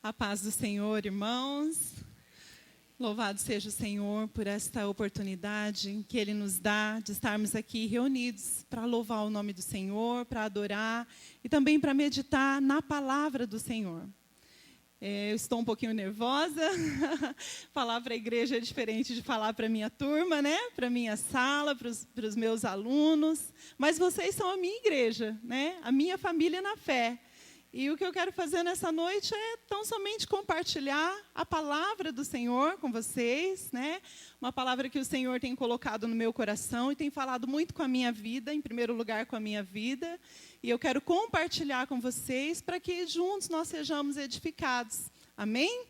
A paz do Senhor, irmãos. Louvado seja o Senhor por esta oportunidade que Ele nos dá de estarmos aqui reunidos para louvar o nome do Senhor, para adorar e também para meditar na palavra do Senhor. Eu estou um pouquinho nervosa. Falar para a igreja é diferente de falar para a minha turma, né? Para a minha sala, para os meus alunos. Mas vocês são a minha igreja, né? A minha família na fé. E o que eu quero fazer nessa noite é tão somente compartilhar a palavra do Senhor com vocês, né? Uma palavra que o Senhor tem colocado no meu coração e tem falado muito com a minha vida, em primeiro lugar com a minha vida. E eu quero compartilhar com vocês para que juntos nós sejamos edificados. Amém?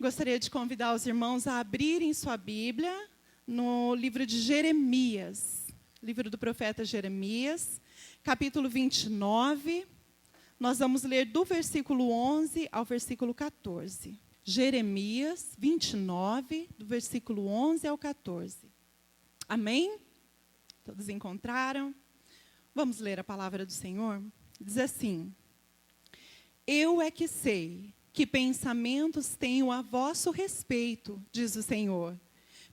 Gostaria de convidar os irmãos a abrirem sua Bíblia no livro de Jeremias, livro do profeta Jeremias, capítulo 29. Nós vamos ler do versículo 11 ao versículo 14. Jeremias 29, do versículo 11 ao 14. Amém? Todos encontraram? Vamos ler a palavra do Senhor? Diz assim: Eu é que sei que pensamentos tenho a vosso respeito, diz o Senhor,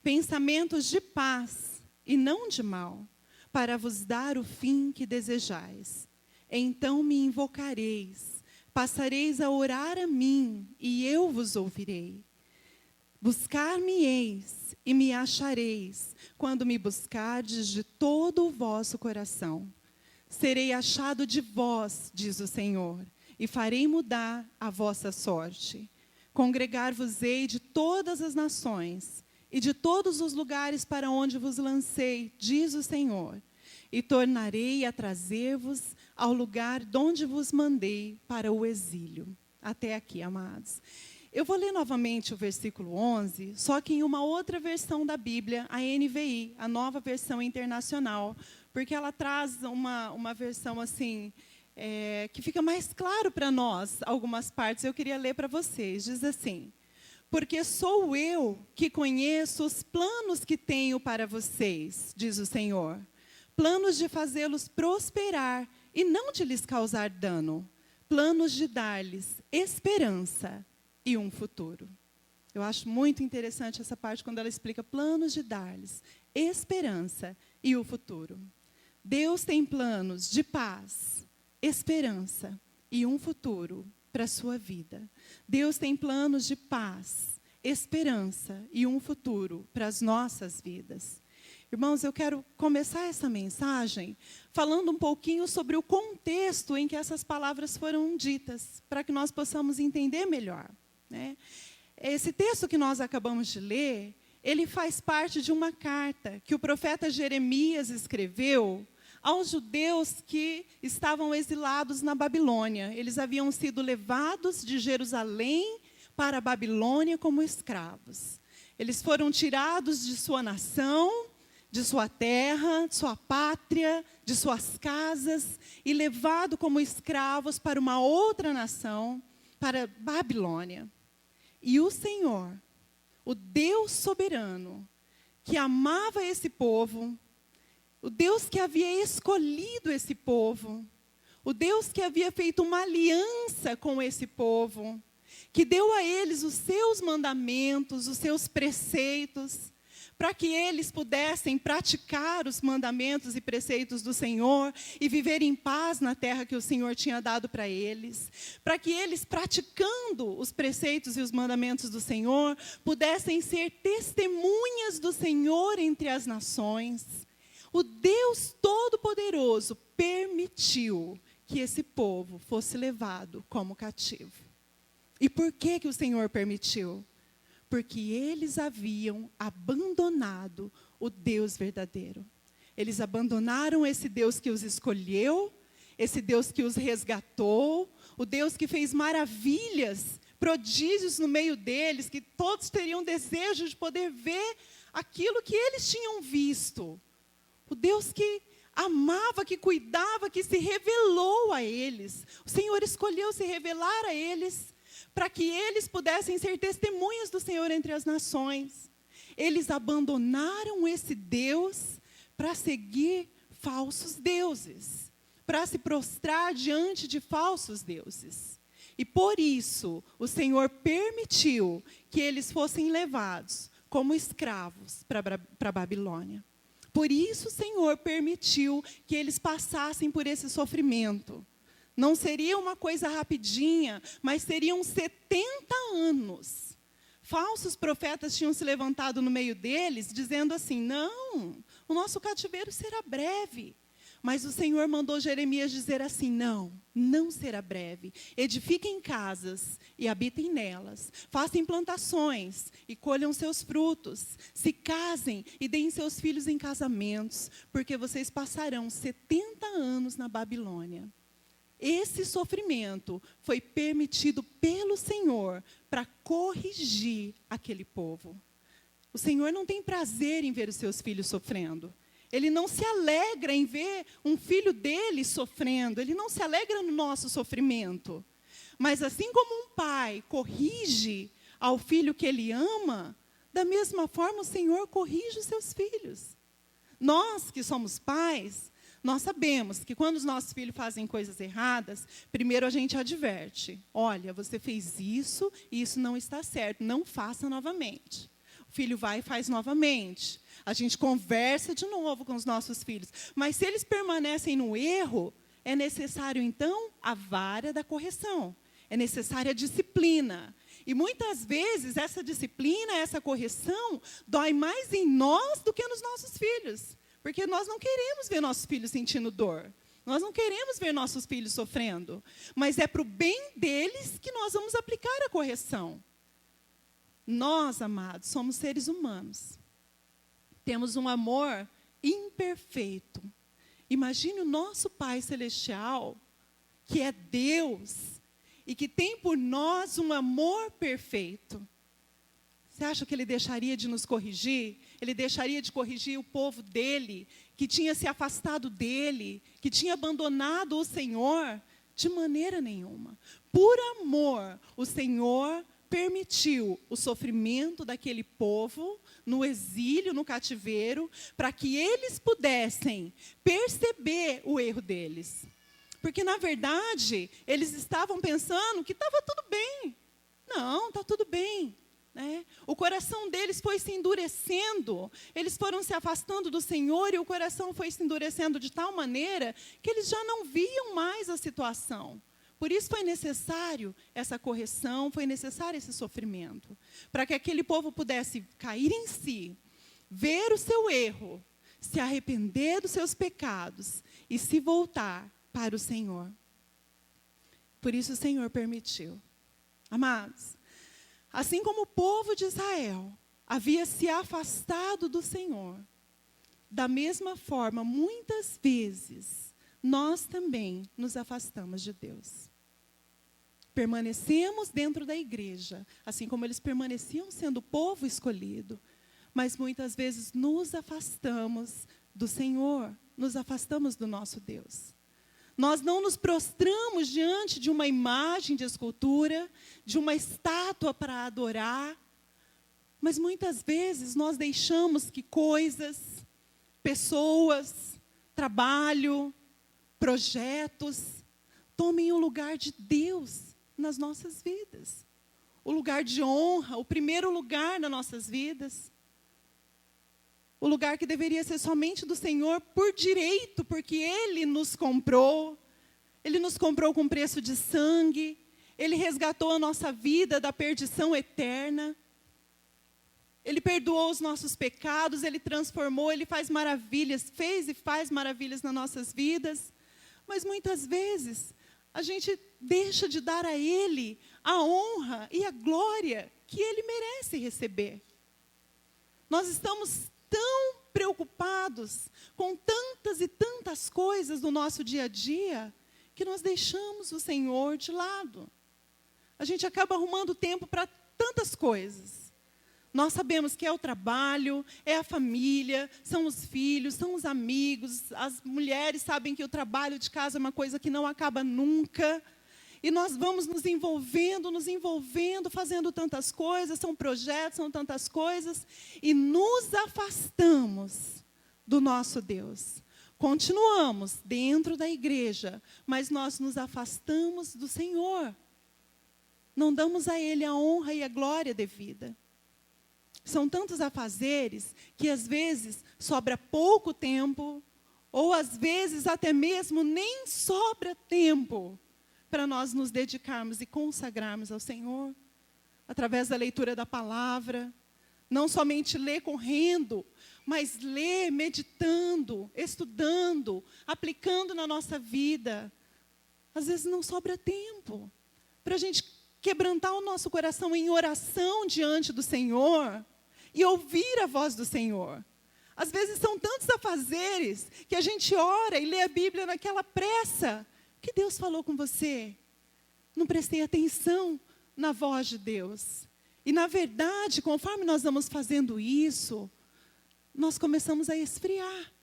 pensamentos de paz e não de mal, para vos dar o fim que desejais. Então me invocareis, passareis a orar a mim, e eu vos ouvirei. Buscar-me-eis e me achareis, quando me buscardes de todo o vosso coração. Serei achado de vós, diz o Senhor, e farei mudar a vossa sorte. Congregar-vos-ei de todas as nações, e de todos os lugares para onde vos lancei, diz o Senhor, e tornarei a trazer-vos ao lugar de onde vos mandei para o exílio. Até aqui, amados. Eu vou ler novamente o versículo 11, só que em uma outra versão da Bíblia, a NVI, a nova versão internacional, porque ela traz uma versão assim, que fica mais claro para nós, algumas partes. Eu queria ler para vocês. Diz assim: Porque sou eu que conheço os planos que tenho para vocês, diz o Senhor. Planos de fazê-los prosperar e não de lhes causar dano. Planos de dar-lhes esperança e um futuro. Eu acho muito interessante essa parte quando ela explica planos de dar-lhes esperança e o futuro. Deus tem planos de paz, esperança e um futuro para a sua vida. Deus tem planos de paz, esperança e um futuro para as nossas vidas. Irmãos, eu quero começar essa mensagem falando um pouquinho sobre o contexto em que essas palavras foram ditas, para que nós possamos entender melhor, né? Esse texto que nós acabamos de ler, ele faz parte de uma carta que o profeta Jeremias escreveu aos judeus que estavam exilados na Babilônia. Eles haviam sido levados de Jerusalém para a Babilônia como escravos. Eles foram tirados de sua nação, de sua terra, de sua pátria, de suas casas, e levado como escravos para uma outra nação, para Babilônia. E o Senhor, o Deus soberano, que amava esse povo, o Deus que havia escolhido esse povo, o Deus que havia feito uma aliança com esse povo, que deu a eles os seus mandamentos, os seus preceitos, para que eles pudessem praticar os mandamentos e preceitos do Senhor e viver em paz na terra que o Senhor tinha dado para eles. Para que eles, praticando os preceitos e os mandamentos do Senhor, pudessem ser testemunhas do Senhor entre as nações. O Deus Todo-Poderoso permitiu que esse povo fosse levado como cativo. E por que o Senhor permitiu? Porque eles haviam abandonado o Deus verdadeiro. Eles abandonaram esse Deus que os escolheu, esse Deus que os resgatou, o Deus que fez maravilhas, prodígios no meio deles, que todos teriam desejo de poder ver aquilo que eles tinham visto. O Deus que amava, que cuidava, que se revelou a eles. O Senhor escolheu se revelar a eles, para que eles pudessem ser testemunhas do Senhor entre as nações. Eles abandonaram esse Deus para seguir falsos deuses, para se prostrar diante de falsos deuses. E por isso, o Senhor permitiu que eles fossem levados como escravos para a Babilônia. Por isso, o Senhor permitiu que eles passassem por esse sofrimento. Não seria uma coisa rapidinha, mas seriam 70 anos. Falsos profetas tinham se levantado no meio deles, dizendo assim, não, o nosso cativeiro será breve. Mas o Senhor mandou Jeremias dizer assim, não será breve. Edifiquem casas e habitem nelas. Façam plantações e colham seus frutos. Se casem e deem seus filhos em casamentos, porque vocês passarão 70 anos na Babilônia. Esse sofrimento foi permitido pelo Senhor para corrigir aquele povo. O Senhor não tem prazer em ver os seus filhos sofrendo. Ele não se alegra em ver um filho dele sofrendo. Ele não se alegra no nosso sofrimento. Mas assim como um pai corrige ao filho que ele ama, da mesma forma o Senhor corrige os seus filhos. Nós que somos pais, nós sabemos que quando os nossos filhos fazem coisas erradas, primeiro a gente adverte. Olha, você fez isso e isso não está certo. Não faça novamente. O filho vai e faz novamente. A gente conversa de novo com os nossos filhos. Mas se eles permanecem no erro, é necessário, então, a vara da correção. É necessária a disciplina. E muitas vezes essa disciplina, essa correção, dói mais em nós do que nos nossos filhos. Porque nós não queremos ver nossos filhos sentindo dor. Nós não queremos ver nossos filhos sofrendo. Mas é para o bem deles que nós vamos aplicar a correção. Nós, amados, somos seres humanos. Temos um amor imperfeito. Imagine o nosso Pai Celestial, que é Deus, e que tem por nós um amor perfeito. Você acha que Ele deixaria de nos corrigir? Ele deixaria de corrigir o povo dele, que tinha se afastado dele, que tinha abandonado o Senhor? De maneira nenhuma. Por amor, o Senhor permitiu o sofrimento daquele povo no exílio, no cativeiro, para que eles pudessem perceber o erro deles. Porque, na verdade, eles estavam pensando que estava tudo bem. Não, está tudo bem. Né? O coração deles foi se endurecendo, eles foram se afastando do Senhor e o coração foi se endurecendo de tal maneira que eles já não viam mais a situação. Por isso foi necessário essa correção, foi necessário esse sofrimento, para que aquele povo pudesse cair em si, ver o seu erro, se arrepender dos seus pecados e se voltar para o Senhor. Por isso o Senhor permitiu. Amados, assim como o povo de Israel havia se afastado do Senhor, da mesma forma, muitas vezes, nós também nos afastamos de Deus. Permanecemos dentro da igreja, assim como eles permaneciam sendo o povo escolhido, mas muitas vezes nos afastamos do Senhor, nos afastamos do nosso Deus. Nós não nos prostramos diante de uma imagem de escultura, de uma estátua para adorar, mas muitas vezes nós deixamos que coisas, pessoas, trabalho, projetos, tomem o lugar de Deus nas nossas vidas. O lugar de honra, o primeiro lugar nas nossas vidas. O lugar que deveria ser somente do Senhor por direito, porque Ele nos comprou. Ele nos comprou com preço de sangue. Ele resgatou a nossa vida da perdição eterna. Ele perdoou os nossos pecados, Ele transformou, Ele faz maravilhas, fez e faz maravilhas nas nossas vidas. Mas muitas vezes a gente deixa de dar a Ele a honra e a glória que Ele merece receber. Nós estamos tão preocupados com tantas e tantas coisas do nosso dia a dia, que nós deixamos o Senhor de lado. A gente acaba arrumando tempo para tantas coisas. Nós sabemos que é o trabalho, é a família, são os filhos, são os amigos. As mulheres sabem que o trabalho de casa é uma coisa que não acaba nunca. E nós vamos nos envolvendo, fazendo tantas coisas, são projetos, são tantas coisas, e nos afastamos do nosso Deus. Continuamos dentro da igreja, mas nós nos afastamos do Senhor. Não damos a Ele a honra e a glória devida. São tantos afazeres que às vezes sobra pouco tempo, ou às vezes até mesmo nem sobra tempo para nós nos dedicarmos e consagrarmos ao Senhor, através da leitura da palavra. Não somente ler correndo, mas ler meditando, estudando, aplicando na nossa vida. Às vezes não sobra tempo para a gente quebrantar o nosso coração em oração diante do Senhor e ouvir a voz do Senhor. Às vezes são tantos afazeres que a gente ora e lê a Bíblia naquela pressa. O que Deus falou com você? Não prestei atenção na voz de Deus. E na verdade, conforme nós vamos fazendo isso, nós começamos a esfriar.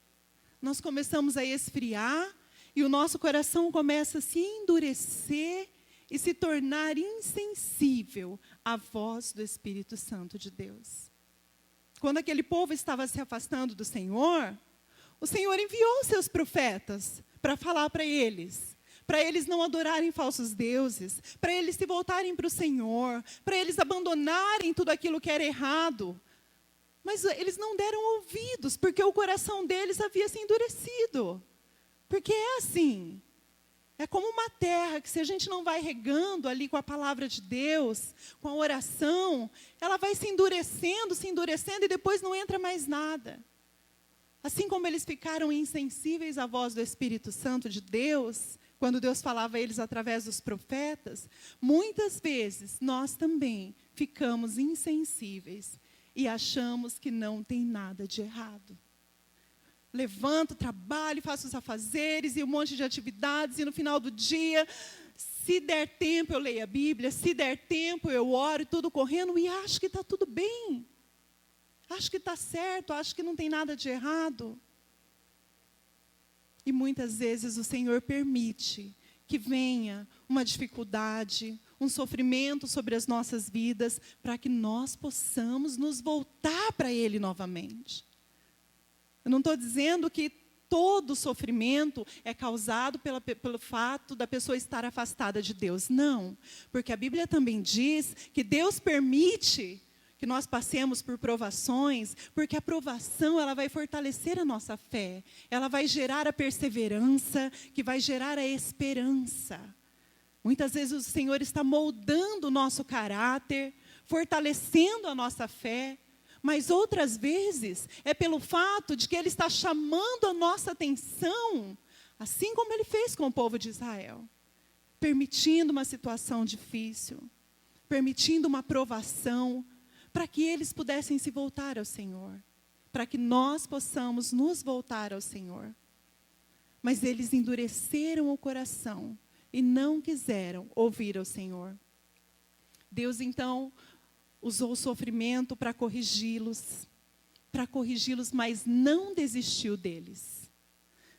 Nós começamos a esfriar e o nosso coração começa a se endurecer e se tornar insensível à voz do Espírito Santo de Deus. Quando aquele povo estava se afastando do Senhor, o Senhor enviou seus profetas para falar para eles não adorarem falsos deuses, para eles se voltarem para o Senhor, para eles abandonarem tudo aquilo que era errado. Mas eles não deram ouvidos, porque o coração deles havia se endurecido. Porque é assim, é como uma terra que se a gente não vai regando ali com a palavra de Deus, com a oração, ela vai se endurecendo e depois não entra mais nada. Assim como eles ficaram insensíveis à voz do Espírito Santo de Deus, quando Deus falava a eles através dos profetas, muitas vezes nós também ficamos insensíveis e achamos que não tem nada de errado. Levanto, trabalho, faço os afazeres e um monte de atividades, e no final do dia, se der tempo eu leio a Bíblia, se der tempo eu oro, tudo correndo, e acho que está tudo bem. Acho que está certo, acho que não tem nada de errado. E muitas vezes o Senhor permite que venha uma dificuldade, um sofrimento sobre as nossas vidas, para que nós possamos nos voltar para Ele novamente. Eu não estou dizendo que todo sofrimento é causado pelo fato da pessoa estar afastada de Deus. Não, porque a Bíblia também diz que Deus permite que nós passemos por provações, porque a provação ela vai fortalecer a nossa fé, ela vai gerar a perseverança, que vai gerar a esperança. Muitas vezes o Senhor está moldando o nosso caráter, fortalecendo a nossa fé, mas outras vezes é pelo fato de que Ele está chamando a nossa atenção, assim como Ele fez com o povo de Israel, permitindo uma situação difícil, permitindo uma provação, para que eles pudessem se voltar ao Senhor, para que nós possamos nos voltar ao Senhor. Mas eles endureceram o coração e não quiseram ouvir ao Senhor. Deus, então, usou o sofrimento para corrigi-los, mas não desistiu deles.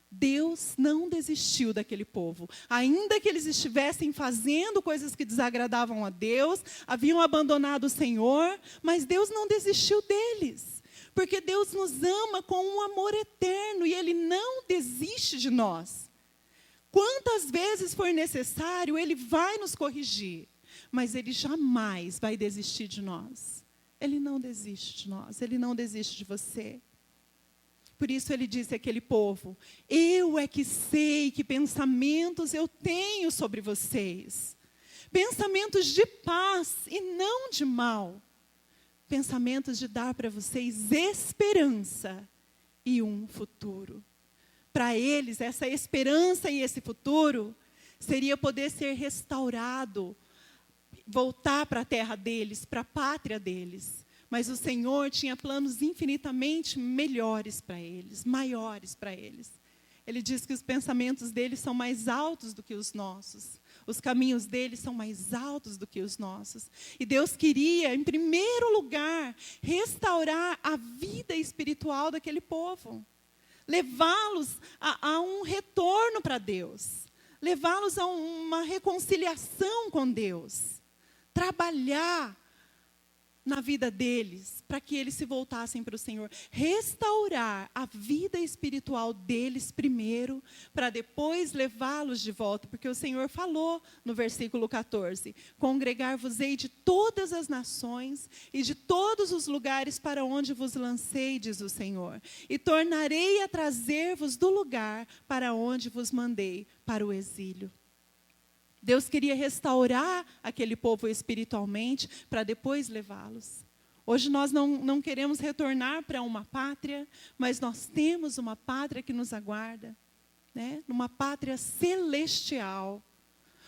Deus não desistiu daquele povo. Ainda que eles estivessem fazendo coisas que desagradavam a Deus, haviam abandonado o Senhor, mas Deus não desistiu deles. Porque Deus nos ama com um amor eterno e Ele não desiste de nós. Quantas vezes for necessário, Ele vai nos corrigir, mas Ele jamais vai desistir de nós. Ele não desiste de nós, Ele não desiste de você. Por isso Ele disse àquele povo: eu é que sei que pensamentos eu tenho sobre vocês. Pensamentos de paz e não de mal. Pensamentos de dar para vocês esperança e um futuro. Para eles, essa esperança e esse futuro seria poder ser restaurado, voltar para a terra deles, para a pátria deles. Mas o Senhor tinha planos infinitamente melhores para eles, maiores para eles. Ele diz que os pensamentos deles são mais altos do que os nossos. Os caminhos deles são mais altos do que os nossos. E Deus queria, em primeiro lugar, restaurar a vida espiritual daquele povo. Levá-los a um retorno para Deus. Levá-los a uma reconciliação com Deus. Trabalhar na vida deles, para que eles se voltassem para o Senhor. Restaurar a vida espiritual deles primeiro, para depois levá-los de volta. Porque o Senhor falou no versículo 14: congregar-vos-ei de todas as nações e de todos os lugares para onde vos lancei, diz o Senhor. E tornarei a trazer-vos do lugar para onde vos mandei, para o exílio. Deus queria restaurar aquele povo espiritualmente para depois levá-los. Hoje nós não queremos retornar para uma pátria, mas nós temos uma pátria que nos aguarda, né? Uma pátria celestial.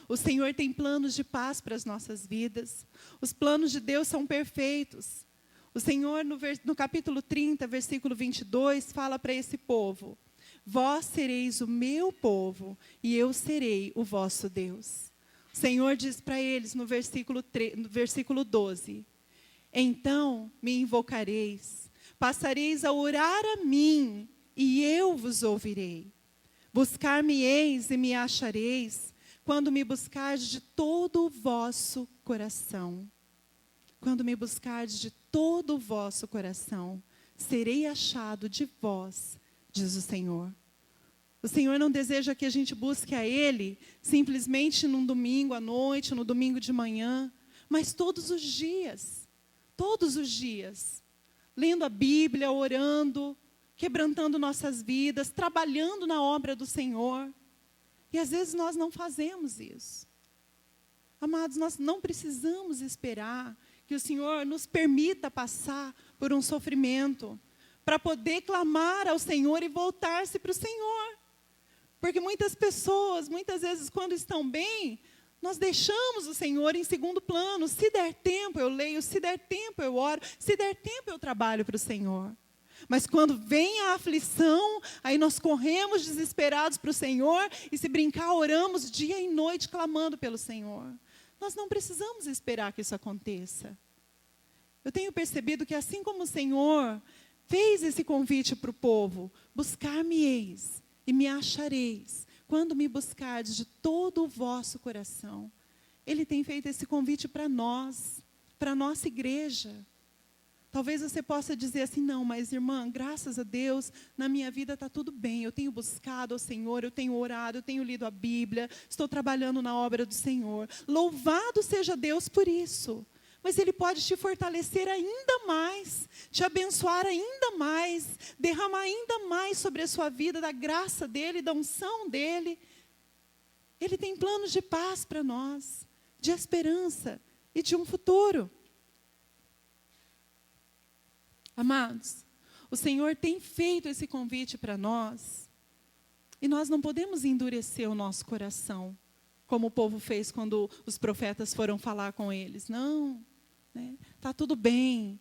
O Senhor tem planos de paz para as nossas vidas. Os planos de Deus são perfeitos. O Senhor, no capítulo 30, versículo 22, fala para esse povo: vós sereis o meu povo, e eu serei o vosso Deus. O Senhor diz para eles no versículo 12: então me invocareis, passareis a orar a mim, e eu vos ouvirei. Buscar-me-eis e me achareis, quando me buscardes de todo o vosso coração. Quando me buscardes de todo o vosso coração, serei achado de vós, diz o Senhor. O Senhor não deseja que a gente busque a Ele simplesmente num domingo à noite, no domingo de manhã, mas todos os dias, lendo a Bíblia, orando, quebrantando nossas vidas, trabalhando na obra do Senhor. E às vezes nós não fazemos isso. Amados, nós não precisamos esperar que o Senhor nos permita passar por um sofrimento para poder clamar ao Senhor e voltar-se para o Senhor. Porque muitas pessoas, muitas vezes, quando estão bem, nós deixamos o Senhor em segundo plano. Se der tempo, eu leio. Se der tempo, eu oro. Se der tempo, eu trabalho para o Senhor. Mas quando vem a aflição, aí nós corremos desesperados para o Senhor e, se brincar, oramos dia e noite clamando pelo Senhor. Nós não precisamos esperar que isso aconteça. Eu tenho percebido que assim como o Senhor fez esse convite para o povo: buscar-me-eis e me achareis, quando me buscardes de todo o vosso coração. Ele tem feito esse convite para nós, para a nossa igreja. Talvez você possa dizer assim: não, mas irmã, graças a Deus, na minha vida está tudo bem. Eu tenho buscado ao Senhor, eu tenho orado, eu tenho lido a Bíblia, estou trabalhando na obra do Senhor. Louvado seja Deus por isso. Mas Ele pode te fortalecer ainda mais, te abençoar ainda mais, derramar ainda mais sobre a sua vida da graça dEle, da unção dEle. Ele tem planos de paz para nós, de esperança e de um futuro. Amados, o Senhor tem feito esse convite para nós, e nós não podemos endurecer o nosso coração, como o povo fez quando os profetas foram falar com eles. Não, está tudo bem.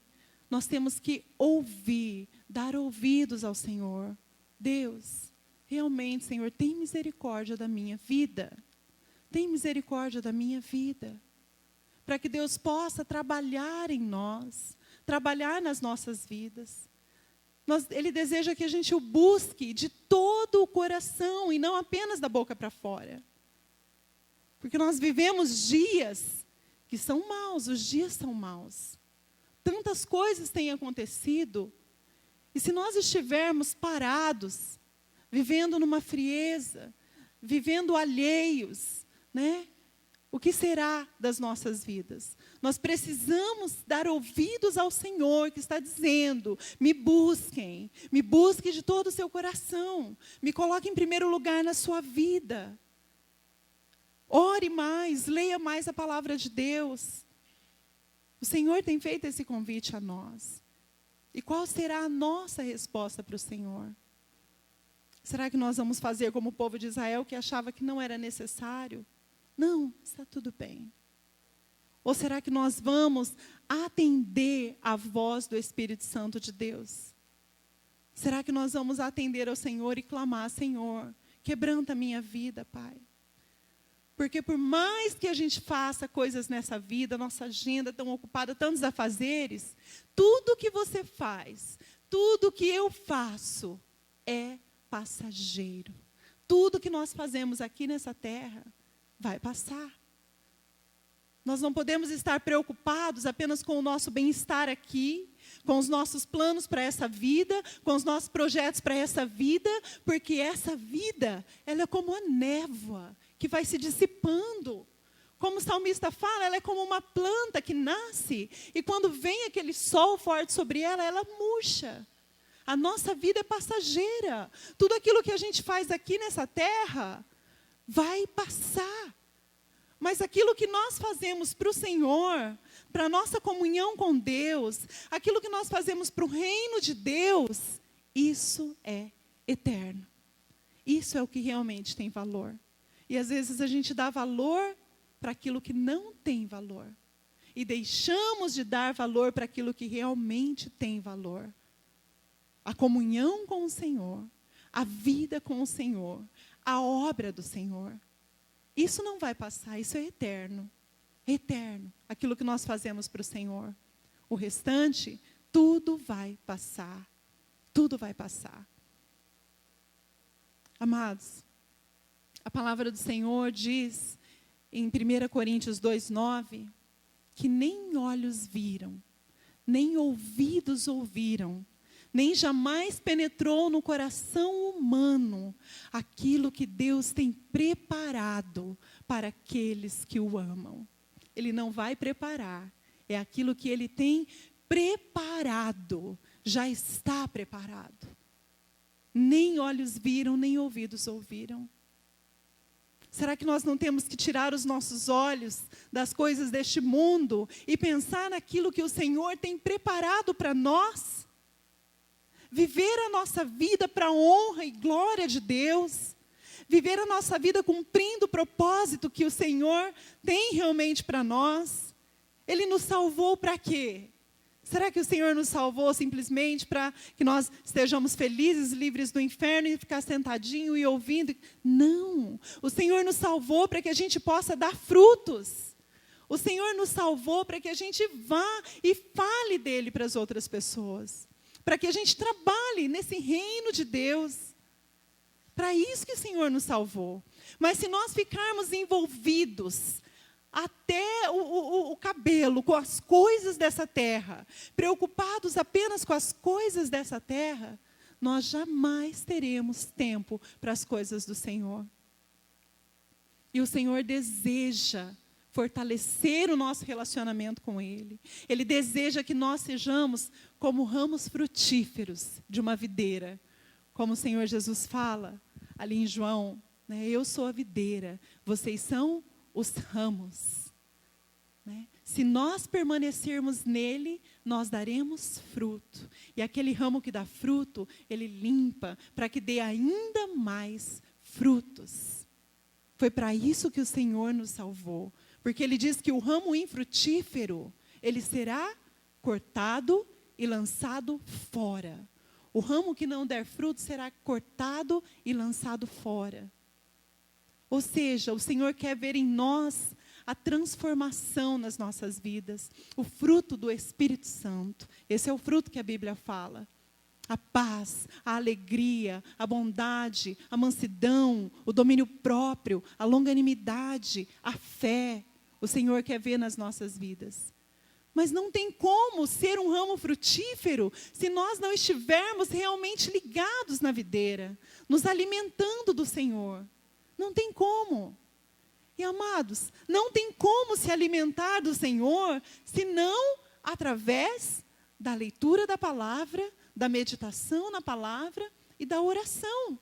Nós temos que ouvir, dar ouvidos ao Senhor. Deus, realmente, Senhor, tem misericórdia da minha vida. Tem misericórdia da minha vida. Para que Deus possa trabalhar em nós, trabalhar nas nossas vidas. Ele deseja que a gente o busque de todo o coração e não apenas da boca para fora. Porque nós vivemos dias que são maus, os dias são maus. Tantas coisas têm acontecido. E se nós estivermos parados, vivendo numa frieza, vivendo alheios, o que será das nossas vidas? Nós precisamos dar ouvidos ao Senhor, que está dizendo: me busquem de todo o seu coração, me coloque em primeiro lugar na sua vida. Ore mais, leia mais a palavra de Deus. O Senhor tem feito esse convite a nós. E qual será a nossa resposta para o Senhor? Será que nós vamos fazer como o povo de Israel, que achava que não era necessário? Não, está tudo bem. Ou será que nós vamos atender à voz do Espírito Santo de Deus? Será que nós vamos atender ao Senhor e clamar: Senhor, quebranta a minha vida, Pai? Porque por mais que a gente faça coisas nessa vida, nossa agenda tão ocupada, tantos afazeres, tudo que você faz, tudo que eu faço é passageiro. Tudo que nós fazemos aqui nessa terra vai passar. Nós não podemos estar preocupados apenas com o nosso bem-estar aqui, com os nossos planos para essa vida, com os nossos projetos para essa vida, porque essa vida, ela é como a névoa que vai se dissipando. Como o salmista fala, ela é como uma planta que nasce e quando vem aquele sol forte sobre ela, ela murcha. A nossa vida é passageira. Tudo aquilo que a gente faz aqui nessa terra vai passar. Mas aquilo que nós fazemos para o Senhor, para a nossa comunhão com Deus, aquilo que nós fazemos para o reino de Deus, isso é eterno. Isso é o que realmente tem valor. E às vezes a gente dá valor para aquilo que não tem valor. E deixamos de dar valor para aquilo que realmente tem valor. A comunhão com o Senhor, a vida com o Senhor, a obra do Senhor. Isso não vai passar, isso é eterno. É eterno, aquilo que nós fazemos para o Senhor. O restante, tudo vai passar. Tudo vai passar. Amados, a palavra do Senhor diz em 1 Coríntios 2:9, que nem olhos viram, nem ouvidos ouviram, nem jamais penetrou no coração humano aquilo que Deus tem preparado para aqueles que o amam. Ele não vai preparar, é aquilo que Ele tem preparado, já está preparado. Nem olhos viram, nem ouvidos ouviram. Será que nós não temos que tirar os nossos olhos das coisas deste mundo e pensar naquilo que o Senhor tem preparado para nós? Viver a nossa vida para a honra e glória de Deus. Viver a nossa vida cumprindo o propósito que o Senhor tem realmente para nós. Ele nos salvou para quê? Será que o Senhor nos salvou simplesmente para que nós estejamos felizes, livres do inferno e ficar sentadinho e ouvindo? Não. O Senhor nos salvou para que a gente possa dar frutos. O Senhor nos salvou para que a gente vá e fale dele para as outras pessoas. Para que a gente trabalhe nesse reino de Deus. Para isso que o Senhor nos salvou. Mas se nós ficarmos envolvidos até o cabelo com as coisas dessa terra, preocupados apenas com as coisas dessa terra, nós jamais teremos tempo para as coisas do Senhor. E o Senhor deseja fortalecer o nosso relacionamento com Ele. Ele deseja que nós sejamos como ramos frutíferos de uma videira. Como o Senhor Jesus fala ali em João, né? Eu sou a videira, vocês são os ramos. Né? Se nós permanecermos nele, nós daremos fruto. E aquele ramo que dá fruto, ele limpa para que dê ainda mais frutos. Foi para isso que o Senhor nos salvou. Porque ele diz que o ramo infrutífero, ele será cortado e lançado fora. O ramo que não der fruto será cortado e lançado fora. Ou seja, o Senhor quer ver em nós a transformação nas nossas vidas. O fruto do Espírito Santo. Esse é o fruto que a Bíblia fala. A paz, a alegria, a bondade, a mansidão, o domínio próprio, a longanimidade, a fé. O Senhor quer ver nas nossas vidas. Mas não tem como ser um ramo frutífero se nós não estivermos realmente ligados na videira, nos alimentando do Senhor. Não tem como. E amados, não tem como se alimentar do Senhor, senão através da leitura da palavra, da meditação na palavra e da oração.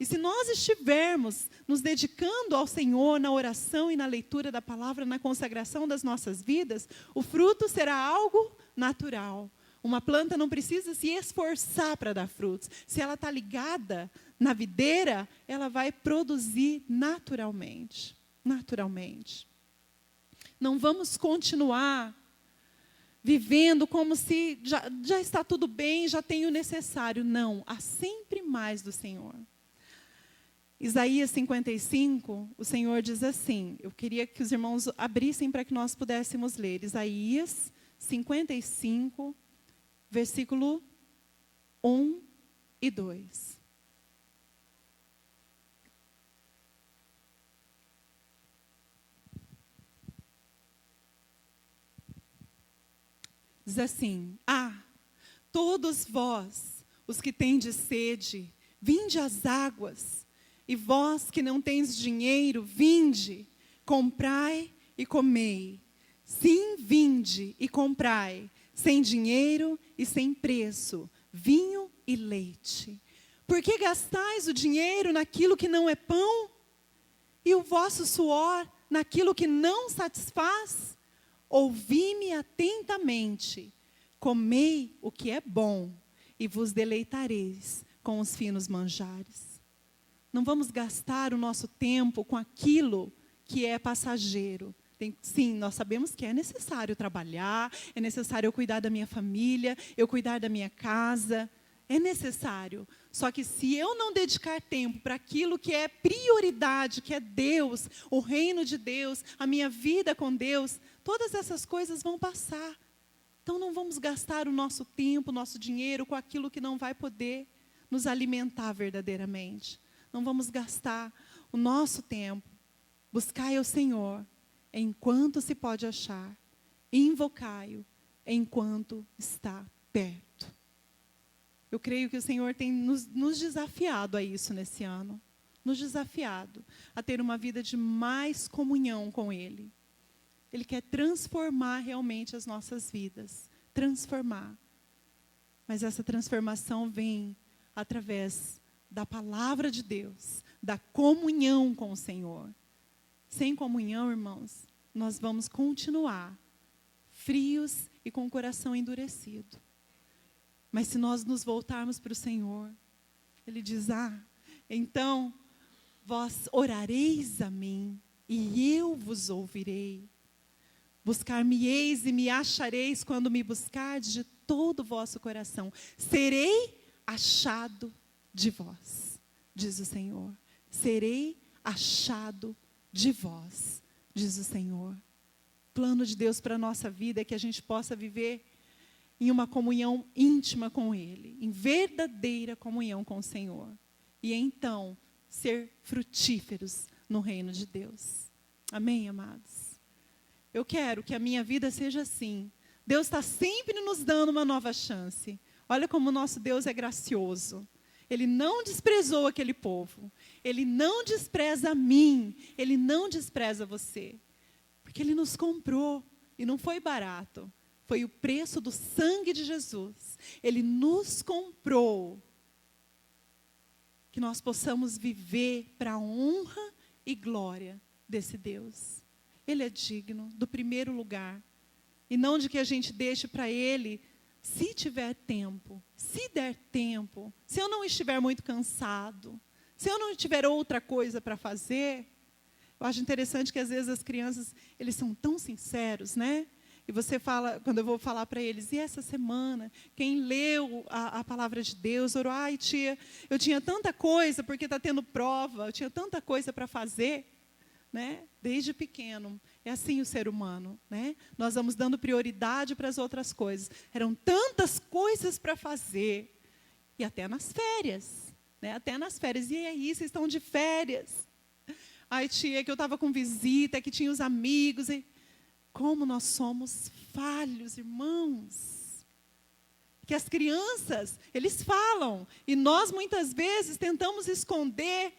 E se nós estivermos nos dedicando ao Senhor na oração e na leitura da palavra, na consagração das nossas vidas, o fruto será algo natural. Uma planta não precisa se esforçar para dar frutos. Se ela está ligada na videira, ela vai produzir naturalmente. Naturalmente. Não vamos continuar vivendo como se já está tudo bem, já tenho o necessário. Não, há sempre mais do Senhor. Isaías 55, o Senhor diz assim, eu queria que os irmãos abrissem para que nós pudéssemos ler. Isaías 55, versículo 1 e 2. Diz assim: todos vós, os que tendes sede, vinde às águas, e vós que não tendes dinheiro, vinde, comprai e comei. Sim, vinde e comprai, sem dinheiro e sem preço, vinho e leite. Por que gastais o dinheiro naquilo que não é pão? E o vosso suor naquilo que não satisfaz? Ouvi-me atentamente, comei o que é bom, e vos deleitareis com os finos manjares. Não vamos gastar o nosso tempo com aquilo que é passageiro. Sim, nós sabemos que é necessário trabalhar, é necessário eu cuidar da minha família, eu cuidar da minha casa, é necessário. Só que se eu não dedicar tempo para aquilo que é prioridade, que é Deus, o reino de Deus, a minha vida com Deus, todas essas coisas vão passar. Então não vamos gastar o nosso tempo, o nosso dinheiro com aquilo que não vai poder nos alimentar verdadeiramente. Não vamos gastar o nosso tempo. Buscai ao Senhor enquanto se pode achar, invocai-o enquanto está perto. Eu creio que o Senhor tem nos desafiado a isso nesse ano. Nos desafiado a ter uma vida de mais comunhão com Ele. Ele quer transformar realmente as nossas vidas. Transformar. Mas essa transformação vem através da palavra de Deus, da comunhão com o Senhor. Sem comunhão, irmãos, nós vamos continuar frios e com o coração endurecido. Mas se nós nos voltarmos para o Senhor, Ele diz: então vós orareis a mim, e eu vos ouvirei. Buscar-me-eis e me achareis quando me buscardes de todo o vosso coração. Serei achado de vós, diz o Senhor. Serei achado de vós, diz o Senhor. O plano de Deus para a nossa vida é que a gente possa viver em uma comunhão íntima com Ele, em verdadeira comunhão com o Senhor. E então, ser frutíferos no reino de Deus. Amém, amados? Eu quero que a minha vida seja assim. Deus está sempre nos dando uma nova chance. Olha como o nosso Deus é gracioso. Ele não desprezou aquele povo. Ele não despreza a mim. Ele não despreza você. Porque Ele nos comprou. E não foi barato. Foi o preço do sangue de Jesus. Ele nos comprou. Que nós possamos viver para a honra e glória desse Deus. Ele é digno do primeiro lugar. E não de que a gente deixe para Ele, se tiver tempo, se der tempo, se eu não estiver muito cansado, se eu não tiver outra coisa para fazer. Eu acho interessante que às vezes as crianças, eles são tão sinceros, né? E você fala, quando eu vou falar para eles: e essa semana, quem leu a palavra de Deus, orou: ai tia, eu tinha tanta coisa, porque está tendo prova, eu tinha tanta coisa para fazer. Né? Desde pequeno, é assim o ser humano, né? Nós vamos dando prioridade para as outras coisas. Eram tantas coisas para fazer, e até nas férias, né? Até nas férias. E aí, vocês estão de férias? Ai tia, que eu estava com visita, que tinha os amigos. E como nós somos falhos, irmãos. Que as crianças, eles falam, e nós muitas vezes tentamos esconder,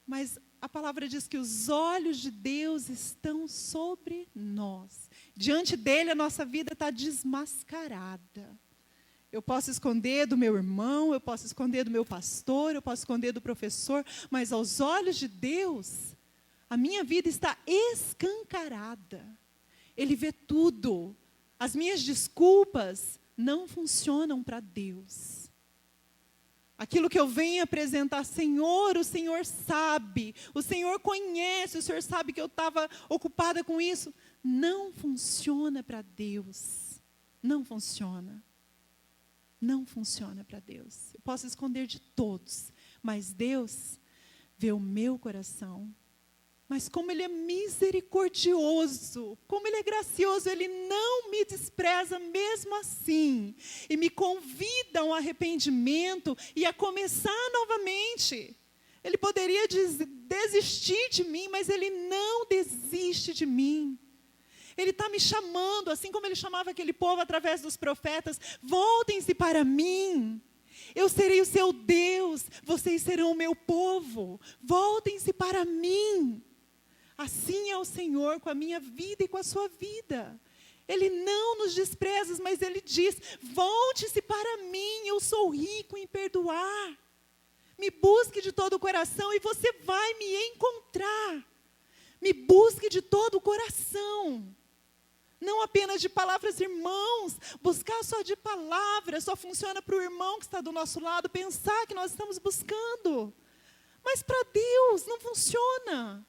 mas a palavra diz que os olhos de Deus estão sobre nós. Diante dele, a nossa vida está desmascarada. Eu posso esconder do meu irmão, eu posso esconder do meu pastor, eu posso esconder do professor, mas aos olhos de Deus, a minha vida está escancarada. Ele vê tudo. As minhas desculpas não funcionam para Deus. Aquilo que eu venho apresentar, Senhor, o Senhor sabe, o Senhor conhece, o Senhor sabe que eu estava ocupada com isso. Não funciona para Deus. Não funciona. Não funciona para Deus. Eu posso esconder de todos, mas Deus vê o meu coração. Mas como Ele é misericordioso, como Ele é gracioso, Ele não me despreza mesmo assim. E me convida a um arrependimento e a começar novamente. Ele poderia desistir de mim, mas Ele não desiste de mim. Ele está me chamando, assim como Ele chamava aquele povo através dos profetas. Voltem-se para mim. Eu serei o seu Deus, vocês serão o meu povo. Voltem-se para mim. Assim é o Senhor com a minha vida e com a sua vida. Ele não nos despreza, mas Ele diz: volte-se para mim, eu sou rico em perdoar. Me busque de todo o coração e você vai me encontrar. Me busque de todo o coração. Não apenas de palavras, irmãos. Buscar só de palavras só funciona para o irmão que está do nosso lado pensar que nós estamos buscando. Mas para Deus não funciona.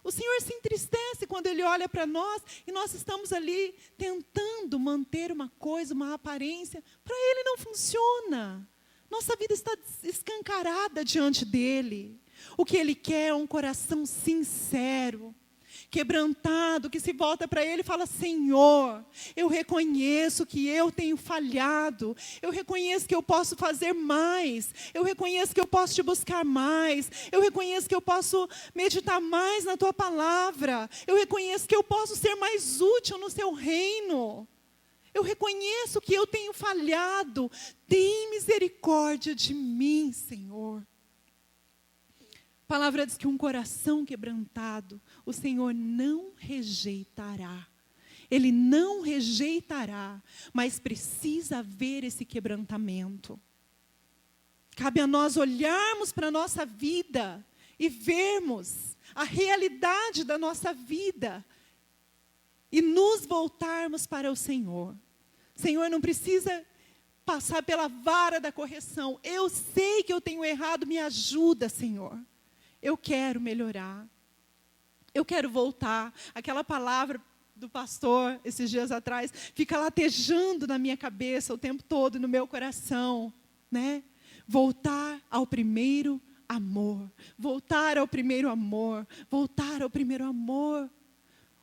O Senhor se entristece quando Ele olha para nós e nós estamos ali tentando manter uma coisa, uma aparência. Para Ele não funciona. Nossa vida está escancarada diante dEle. O que Ele quer é um coração sincero, quebrantado, que se volta para Ele e fala: Senhor, eu reconheço que eu tenho falhado, eu reconheço que eu posso fazer mais, eu reconheço que eu posso te buscar mais, eu reconheço que eu posso meditar mais na Tua palavra, eu reconheço que eu posso ser mais útil no Seu reino, eu reconheço que eu tenho falhado, tem misericórdia de mim, Senhor. A palavra diz que um coração quebrantado, o Senhor não rejeitará. Ele não rejeitará, mas precisa haver esse quebrantamento. Cabe a nós olharmos para a nossa vida e vermos a realidade da nossa vida e nos voltarmos para o Senhor. Senhor, não precisa passar pela vara da correção. Eu sei que eu tenho errado, me ajuda, Senhor. Eu quero melhorar. Eu quero voltar. Aquela palavra do pastor, esses dias atrás, fica latejando na minha cabeça o tempo todo, no meu coração, né? Voltar ao primeiro amor. Voltar ao primeiro amor. Voltar ao primeiro amor.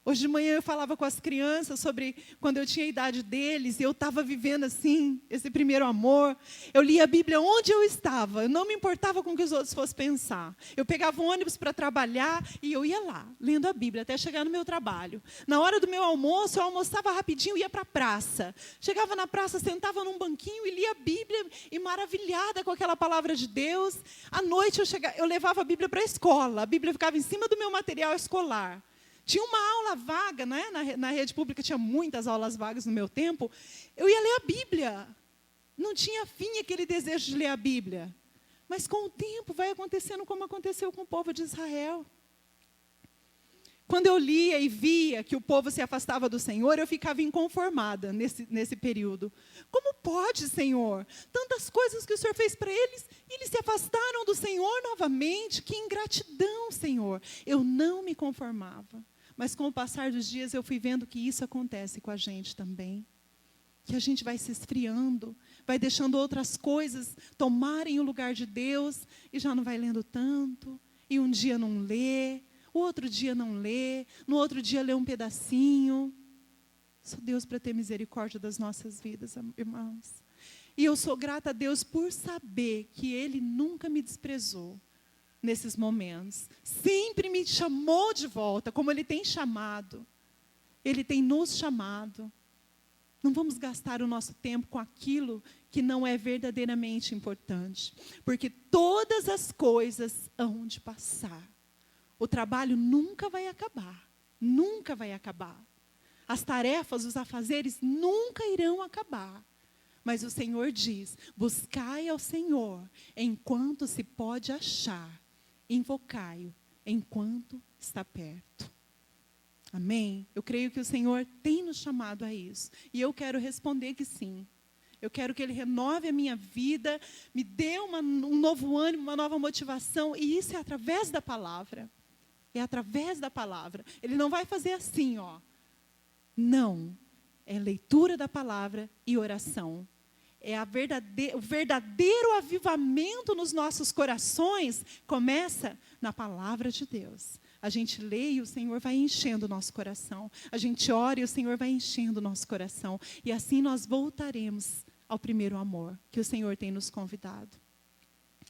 Hoje de manhã eu falava com as crianças sobre quando eu tinha a idade deles e eu estava vivendo assim, esse primeiro amor. Eu lia a Bíblia onde eu estava, eu não me importava com o que os outros fossem pensar. Eu pegava um ônibus para trabalhar e eu ia lá, lendo a Bíblia, até chegar no meu trabalho. Na hora do meu almoço, eu almoçava rapidinho e ia para a praça. Chegava na praça, sentava num banquinho e lia a Bíblia e maravilhada com aquela palavra de Deus. À noite eu levava a Bíblia para a escola, a Bíblia ficava em cima do meu material escolar. Tinha uma aula vaga, né? Na rede pública tinha muitas aulas vagas no meu tempo. Eu ia ler a Bíblia. Não tinha fim aquele desejo de ler a Bíblia. Mas com o tempo vai acontecendo como aconteceu com o povo de Israel. Quando eu lia e via que o povo se afastava do Senhor, eu ficava inconformada nesse período. Como pode, Senhor? Tantas coisas que o Senhor fez para eles, e eles se afastaram do Senhor novamente. Que ingratidão, Senhor. Eu não me conformava. Mas com o passar dos dias eu fui vendo que isso acontece com a gente também. Que a gente vai se esfriando, vai deixando outras coisas tomarem o lugar de Deus e já não vai lendo tanto. E um dia não lê, o outro dia não lê, no outro dia lê um pedacinho. Só Deus para ter misericórdia das nossas vidas, irmãos. E eu sou grata a Deus por saber que Ele nunca me desprezou nesses momentos. Sempre me chamou de volta, como Ele tem chamado. Ele tem nos chamado. Não vamos gastar o nosso tempo com aquilo que não é verdadeiramente importante. Porque todas as coisas hão de passar. O trabalho nunca vai acabar. Nunca vai acabar. As tarefas, os afazeres nunca irão acabar. Mas o Senhor diz: buscai ao Senhor enquanto se pode achar. Invocai-o enquanto está perto. Amém? Eu creio que o Senhor tem nos chamado a isso. E eu quero responder que sim. Eu quero que Ele renove a minha vida, me dê um novo ânimo, uma nova motivação. E isso é através da palavra. É através da palavra. Ele não vai fazer assim, ó. Não. É leitura da palavra e oração. É o verdadeiro avivamento nos nossos corações começa na palavra de Deus. A gente lê e o Senhor vai enchendo o nosso coração. A gente ora e o Senhor vai enchendo o nosso coração. E assim nós voltaremos ao primeiro amor que o Senhor tem nos convidado.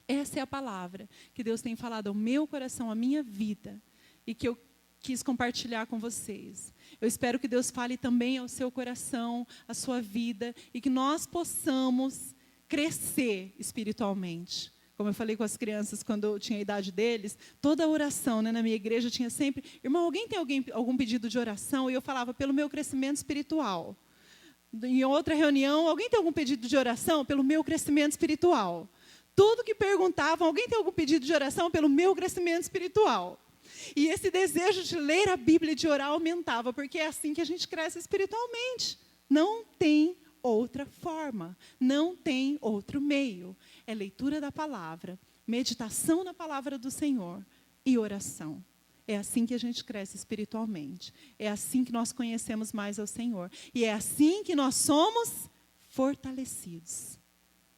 Essa é a palavra que Deus tem falado ao meu coração, à minha vida. E que eu quis compartilhar com vocês. Eu espero que Deus fale também ao seu coração, à sua vida, e que nós possamos crescer espiritualmente. Como eu falei com as crianças quando eu tinha a idade deles, toda a oração, né, na minha igreja tinha sempre, irmão, alguém tem algum pedido de oração? E eu falava, pelo meu crescimento espiritual. Em outra reunião, alguém tem algum pedido de oração? Pelo meu crescimento espiritual. Tudo que perguntavam, alguém tem algum pedido de oração? Pelo meu crescimento espiritual. E esse desejo de ler a Bíblia e de orar aumentava, porque é assim que a gente cresce espiritualmente. Não tem outra forma, não tem outro meio. É leitura da palavra, meditação na palavra do Senhor e oração. É assim que a gente cresce espiritualmente. É assim que nós conhecemos mais ao Senhor. E é assim que nós somos fortalecidos.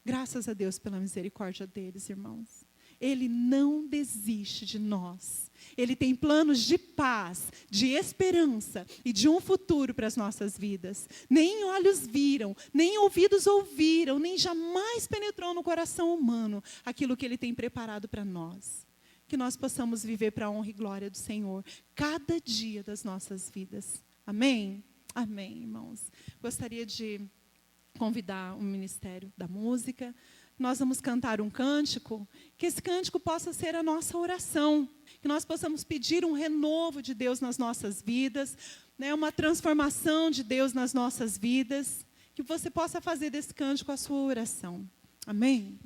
Graças a Deus pela misericórdia deles, irmãos. Ele não desiste de nós. Ele tem planos de paz, de esperança e de um futuro para as nossas vidas. Nem olhos viram, nem ouvidos ouviram, nem jamais penetrou no coração humano aquilo que Ele tem preparado para nós. Que nós possamos viver para a honra e glória do Senhor, cada dia das nossas vidas. Amém? Amém, irmãos. Gostaria de convidar o Ministério da Música. Nós vamos cantar um cântico, que esse cântico possa ser a nossa oração, que nós possamos pedir um renovo de Deus nas nossas vidas, né, uma transformação de Deus nas nossas vidas, que você possa fazer desse cântico a sua oração. Amém?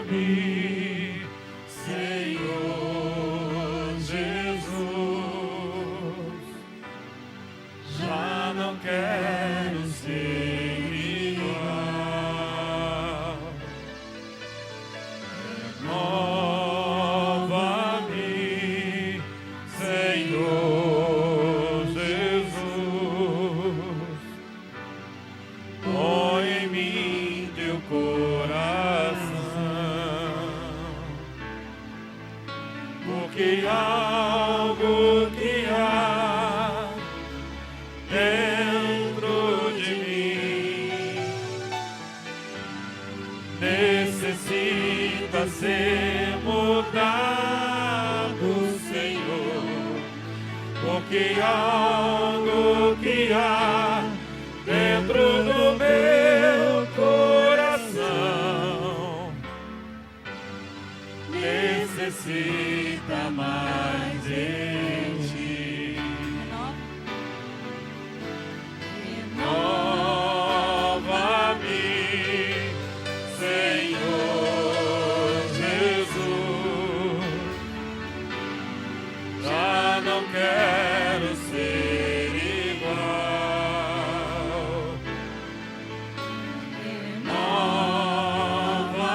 Renova-me, Senhor Jesus. Já não quero ser igual. Renova-me, Senhor Jesus. Põe em mim teu coração, porque algo que há dentro de mim necessita ser mudado, Senhor, porque algo que há dentro do meu coração necessita mais de ti. Renova-me, Senhor Jesus. Já não quero ser igual.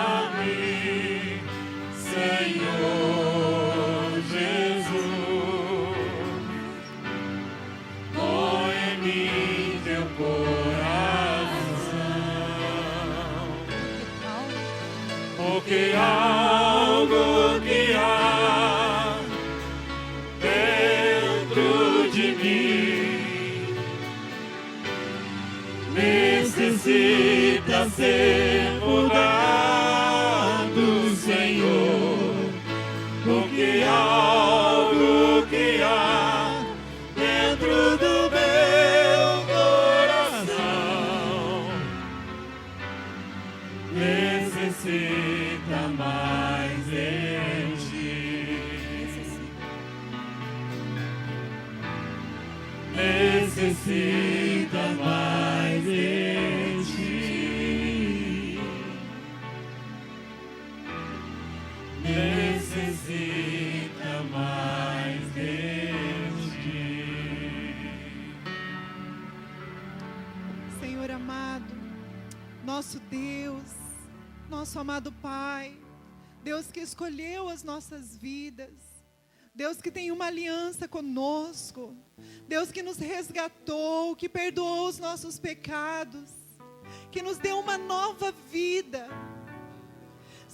Renova-me, Senhor Jesus. Põe em mim teu coração, porque algo que há dentro de mim necessita ser mudado, Senhor, porque algo que há dentro do meu coração necessita mais de ti. Necessita mais de ti. Necessita mais de ti. Senhor amado, nosso Deus, nosso amado Pai, Deus que escolheu as nossas vidas, Deus que tem uma aliança conosco, Deus que nos resgatou, que perdoou os nossos pecados, que nos deu uma nova vida.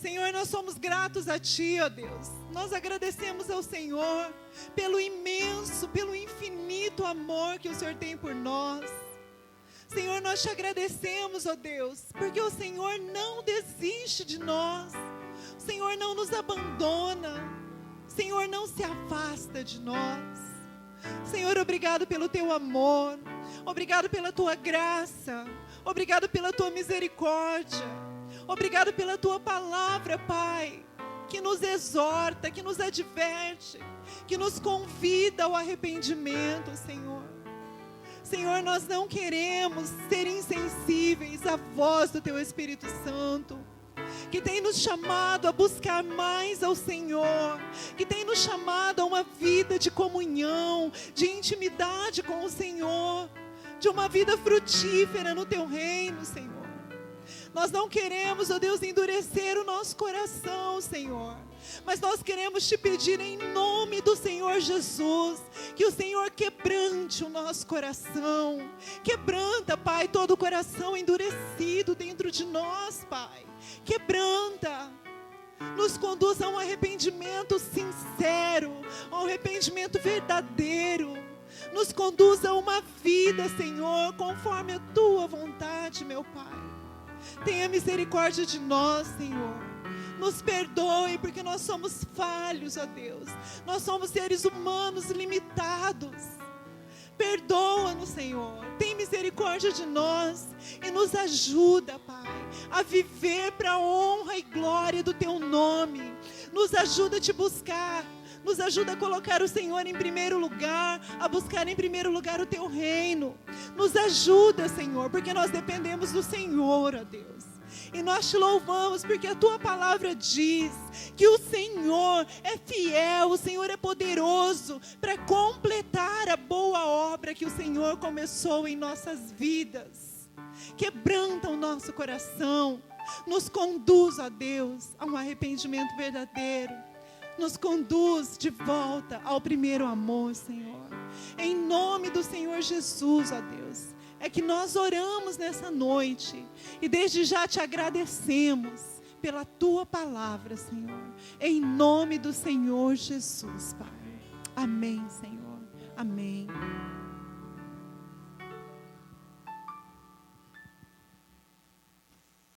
Senhor, nós somos gratos a Ti, ó Deus. Nós agradecemos ao Senhor pelo imenso, pelo infinito amor que o Senhor tem por nós. Senhor, nós te agradecemos, ó Deus, porque o Senhor não desiste de nós. O Senhor não nos abandona. O Senhor não se afasta de nós. Senhor, obrigado pelo Teu amor. Obrigado pela Tua graça. Obrigado pela Tua misericórdia. Obrigado pela Tua palavra, Pai, que nos exorta, que nos adverte, que nos convida ao arrependimento, Senhor. Senhor, nós não queremos ser insensíveis à voz do Teu Espírito Santo, que tem nos chamado a buscar mais ao Senhor, que tem nos chamado a uma vida de comunhão, de intimidade com o Senhor, de uma vida frutífera no Teu reino, Senhor. Nós não queremos, ó Deus, endurecer o nosso coração, Senhor, mas nós queremos Te pedir em nome do Senhor Jesus, que o Senhor quebrante o nosso coração. Quebranta, Pai, todo o coração endurecido dentro de nós, Pai. Quebranta. Nos conduz a um arrependimento sincero, a um arrependimento verdadeiro. Nos conduz a uma vida, Senhor, conforme a Tua vontade, meu Pai. Tenha misericórdia de nós, Senhor. Nos perdoe, porque nós somos falhos, ó Deus. Nós somos seres humanos limitados. Perdoa-nos, Senhor. Tem misericórdia de nós e nos ajuda, Pai, a viver para a honra e glória do Teu nome. Nos ajuda a Te buscar. Nos ajuda a colocar o Senhor em primeiro lugar, a buscar em primeiro lugar o Teu reino. Nos ajuda, Senhor, porque nós dependemos do Senhor, ó Deus. E nós Te louvamos porque a Tua palavra diz que o Senhor é fiel, o Senhor é poderoso para completar a boa obra que o Senhor começou em nossas vidas. Quebranta o nosso coração, nos conduz, ó Deus, a um arrependimento verdadeiro. Nos conduz de volta ao primeiro amor, Senhor. Em nome do Senhor Jesus, ó Deus, é que nós oramos nessa noite. E desde já Te agradecemos pela Tua palavra, Senhor. Em nome do Senhor Jesus, Pai. Amém, Senhor. Amém.